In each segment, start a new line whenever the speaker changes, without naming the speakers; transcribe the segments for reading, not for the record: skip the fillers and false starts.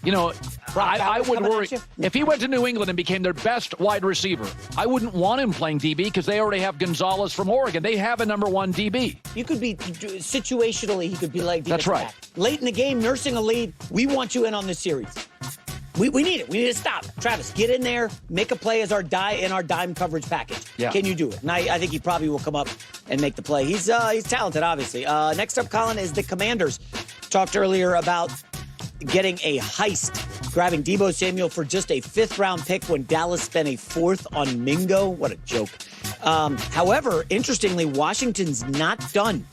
I would worry if he went to New England and became their best wide receiver. I wouldn't want him playing DB because they already have Gonzalez from Oregon. They have a number one DB.
You could be situationally, he could be like
that's right.
Back. Late in the game, nursing a lead. We want you in on this series. We need it. We need to stop. Travis, get in there, make a play as our dime coverage package.
Yeah.
Can you do it? And I think he probably will come up and make the play. He's talented, obviously. Next up, Colin, is the Commanders. Talked earlier about getting a heist, grabbing Deebo Samuel for just a 5th-round pick when Dallas spent a 4th on Mingo. What a joke. However, interestingly, Washington's not done.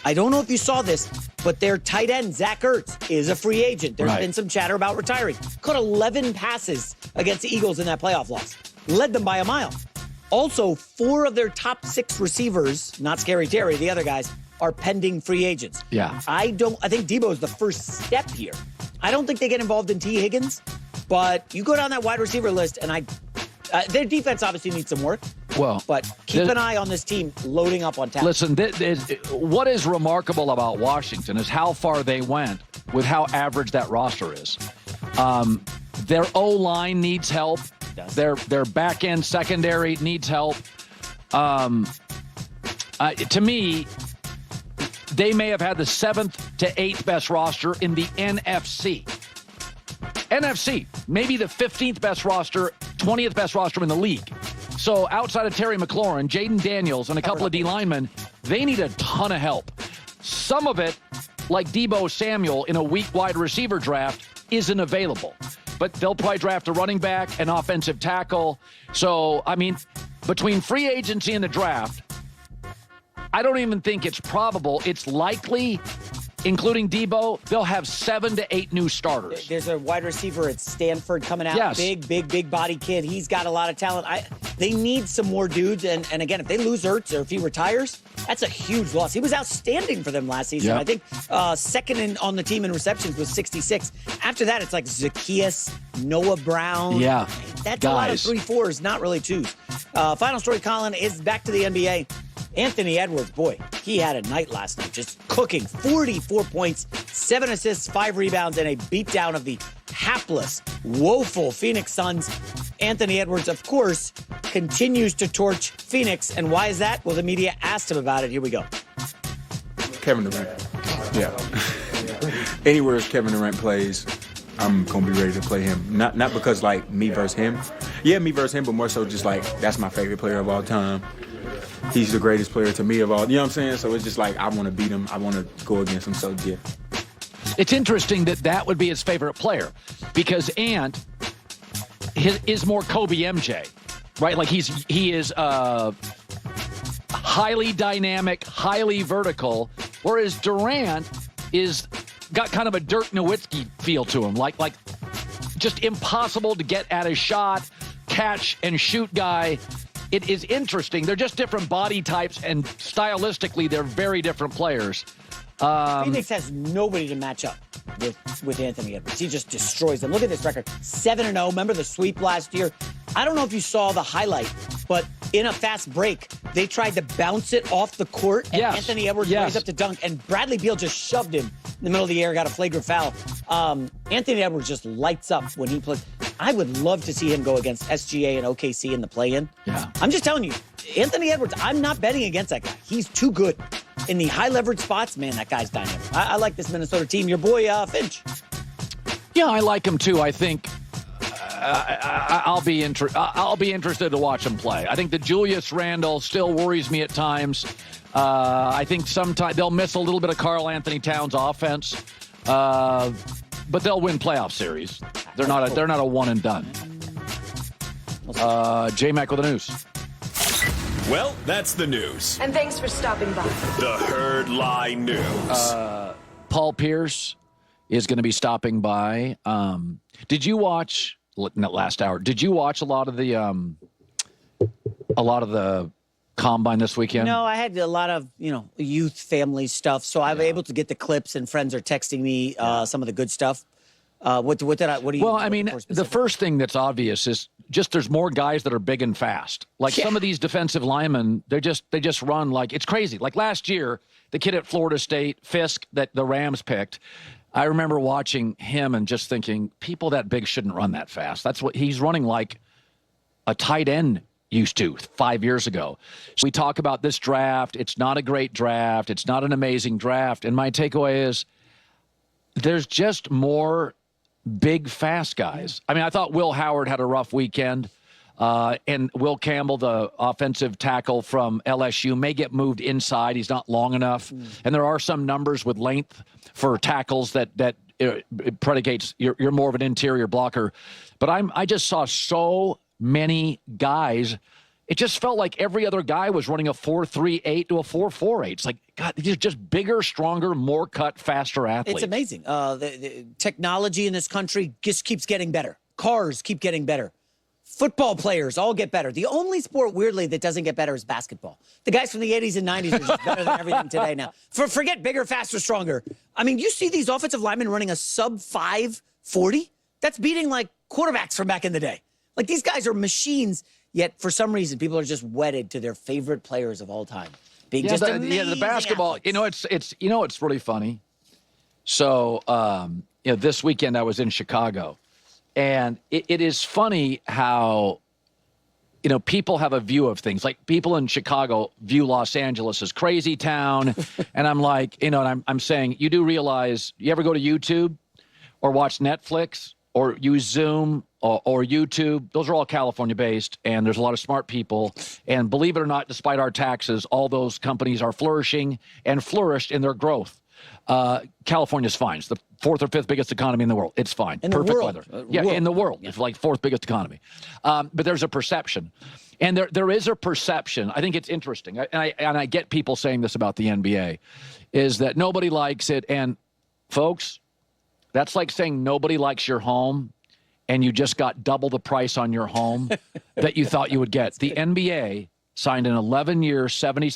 I don't know if you saw this, but their tight end, Zach Ertz, is a free agent. There's been some chatter about retiring. Caught 11 passes against the Eagles in that playoff loss. Led them by a mile. Also, 4 of their top 6 receivers, not Scary Terry, the other guys, are pending free agents.
Yeah.
I think Deebo is the first step here. I don't think they get involved in T. Higgins, but you go down that wide receiver list, and their defense obviously needs some work.
Well,
but keep an eye on this team loading up on talent.
Listen, what is remarkable about Washington is how far they went with how average that roster is. Their O-line needs help. Their back-end secondary needs help. To me, they may have had the 7th to 8th best roster in the NFC. NFC, maybe the 15th best roster, 20th best roster in the league. So outside of Terry McLaurin, Jaden Daniels, and a couple of D linemen, they need a ton of help. Some of it, like Deebo Samuel in a weak wide receiver draft, isn't available. But they'll probably draft a running back, an offensive tackle. So, I mean, between free agency and the draft, I don't even think it's probable. It's likely, including Deebo, they'll have 7 to 8 new starters.
There's a wide receiver at Stanford coming out.
Yes.
Big body kid. He's got a lot of talent. They need some more dudes. And again, if they lose Ertz or if he retires, that's a huge loss. He was outstanding for them last season.
Yep.
I think second on the team in receptions was 66. After that, it's like Zacchaeus, Noah Brown.
Yeah.
That's a lot of 3-4s, not really 2s. Final story, Colin, is back to the NBA. Anthony Edwards, boy, he had a night last night, just cooking. 44 points, 7 assists, 5 rebounds, and a beatdown of the hapless, woeful Phoenix Suns. Anthony Edwards, of course, continues to torch Phoenix. And why is that? Well, the media asked him about it. Here we go.
Kevin Durant. Yeah. Anywhere Kevin Durant plays, I'm going to be ready to play him. Not because, like, me versus him. Yeah, me versus him, but more so just, like, that's my favorite player of all time. He's the greatest player to me of all. You know what I'm saying? So it's just like I want to beat him. I want to go against him. So, yeah.
It's interesting that would be his favorite player because Ant is more Kobe MJ, right? Like he is highly dynamic, highly vertical, whereas Durant is got kind of a Dirk Nowitzki feel to him, like just impossible to get at his shot, catch and shoot guy. It is interesting. They're just different body types, and stylistically, they're very different players.
Phoenix has nobody to match up with Anthony Edwards. He just destroys them. Look at this record, 7-0. Remember the sweep last year? I don't know if you saw the highlight, but in a fast break, they tried to bounce it off the court, and Anthony Edwards raised up to dunk, and Bradley Beal just shoved him in the middle of the air, got a flagrant foul. Anthony Edwards just lights up when he plays. I would love to see him go against SGA and OKC in the play-in.
Yeah.
I'm just telling you, Anthony Edwards, I'm not betting against that guy. He's too good. In the high-leverage spots, man, that guy's dynamic. I like this Minnesota team. Your boy, Finch.
Yeah, I like him too. I think I'll be interested to watch him play. I think the Julius Randle still worries me at times. I think sometimes they'll miss a little bit of Karl Anthony Towns' offense, but they'll win playoff series. They're not a one and done. J-Mac with the news.
Well, that's the news.
And thanks for stopping by.
The Herd Lie News.
Paul Pierce is going to be stopping by. Did you watch last hour? Did you watch a lot of the combine this weekend?
No, I had a lot of youth family stuff, so I was able to get the clips, and friends are texting me some of the good stuff. What do you?
Well, I mean, the first thing that's obvious is just there's more guys that are big and fast. Like some of these defensive linemen, they just run like it's crazy. Like last year, the kid at Florida State, Fisk, that the Rams picked, I remember watching him and just thinking, people that big shouldn't run that fast. That's what he's running like a tight end used to 5 years ago. So we talk about this draft. It's not a great draft. It's not an amazing draft. And my takeaway is there's just more big, fast guys. I mean, I thought Will Howard had a rough weekend. And Will Campbell, the offensive tackle from LSU, may get moved inside. He's not long enough. And there are some numbers with length for tackles that it predicates you're more of an interior blocker. But I just saw so many guys. It just felt like every other guy was running a 4.38 to a 4.48. It's like, God, these are just bigger, stronger, more cut, faster athletes.
It's amazing. The technology in this country just keeps getting better. Cars keep getting better. Football players all get better. The only sport, weirdly, that doesn't get better is basketball. The guys from the 80s and 90s are just better than everything today now. Forget bigger, faster, stronger. I mean, you see these offensive linemen running a sub-5.40? That's beating, like, quarterbacks from back in the day. Like, these guys are machines, yet for some reason, people are just wedded to their favorite players of all time. Being just amazing
the basketball,
athletes.
It's really funny. So, this weekend I was in Chicago. And it is funny how, people have a view of things. Like people in Chicago view Los Angeles as crazy town. And I'm like, and I'm saying, you do realize, you ever go to YouTube or watch Netflix or use Zoom or YouTube? Those are all California based. And there's a lot of smart people. And believe it or not, despite our taxes, all those companies are flourishing and flourished in their growth. California's fine. It's the fourth or fifth biggest economy in the world. It's fine.
In
Perfect
the world.
weather. In the world. Yeah. It's like fourth biggest economy. But there's a perception. And there is a perception. I think it's interesting. And I get people saying this about the NBA, is that nobody likes it. And folks, that's like saying nobody likes your home and you just got double the price on your home that you thought you would get. The NBA signed an 11-year, $76